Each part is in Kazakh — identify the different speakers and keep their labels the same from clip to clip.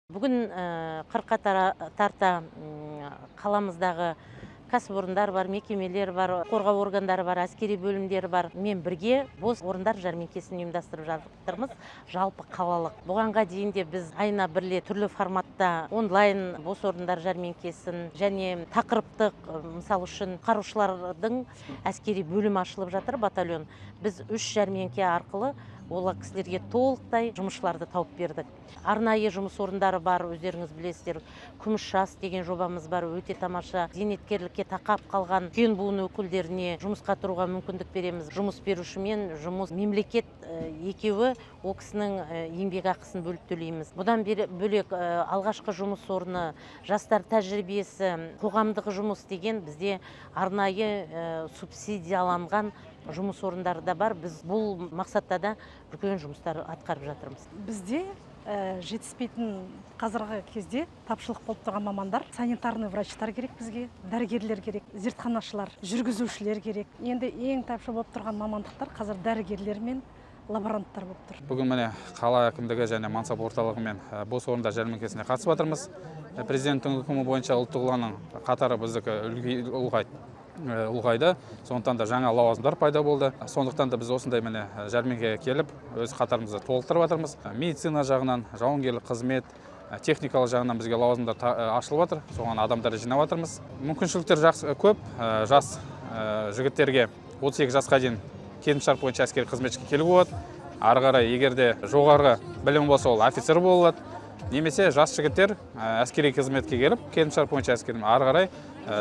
Speaker 1: Бүгін 40-қа тарта қаламыздағы кәсіпорындар бар, мекемелер бар, қорғау органдары бар, әскери бөлімдері бар. Мен бірге бос орындар жәрмеңкесін ұйымдастырып жатырмыз, жалпы қалалық. Бұғанға дейін де біз айына бірле түрлі форматта онлайн бос орындар жәрмеңкесін және тақырыптық, мысал үшін құтқарушылардың әскери бөлім ашылып жатыр, батальон. Біз 3 жәрмеңке арқылы ол кісілерге толықтай жұмысшыларды тауып бердік. Арнайы жұмыс орындары бар, өздеріңіз білесіздер. Күміс жас деген жобамыз бар, өте тамаша. Зейнеткерлікке тақап қалған үлкен буын өкілдеріне жұмысқа тұруға мүмкіндік береміз. Жұмыс беруші мен мемлекет екеуі ол кісінің еңбек ақысын бөліп төлейміз. Бұдан бөлек алғашқы жұмыс орны, жастар тәжірибесі, қоғамдық жұмыс деген бізде арнайы субсидияланған жұмыс орындары да бар. Біз бұл мақсатта да үлкен жұмыстар атқарып жатырмыз.
Speaker 2: Бізде жетіспейтін қазіргі кезде тапшылық болып тұрған мамандар, санитарный врачтар керек бізге, дәрігерлер керек, зертханашылар, жүргізушілер керек. Енді ең тапшы болып тұрған мамандықтар қазір дәрігерлер мен лаборанттар болып тұр.
Speaker 3: Бүгін міне қала әкімдігі және мансап орталығымен бос орындар жәрмеңкесіне қатысып жатырмыз. Президенттің үкімі бойынша ұлттық ұланның қатары біздікі ұлғайды, сондықтан да жаңа лауазымдар пайда болды. Сондықтан да біз осындай міне жәрмеңкеге келіп, өз қатарымызды толықтырып жатырмыз. Медицина жағынан, жауынгерлік қызмет, техникалық жағынан бізге лауазымдар ашылып жатыр. Соған адамдарды жинап жатырмыз. Мүмкіншіліктер көп. Жас жігіттерге 32 жасқа дейін келісімшарт бойынша әскери қызметшіге келуге болады. Ары қарай егерде жоғарғы білім болса, ол офицер бола алады. Немесе жас жігіттер әскери қызметке келіп, келісімшарт бойынша ары қарай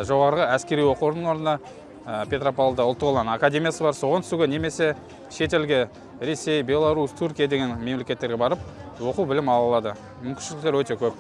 Speaker 3: жоғарғы әскери оқу орнына Петропавлда ұлттық ұлан академиясы бар, соған түсуге, немесе шетелге Ресей, Беларусь, Түркия деген мемлекеттерге барып оқу білім ала алады. Мүмкіншіліктер өте көп.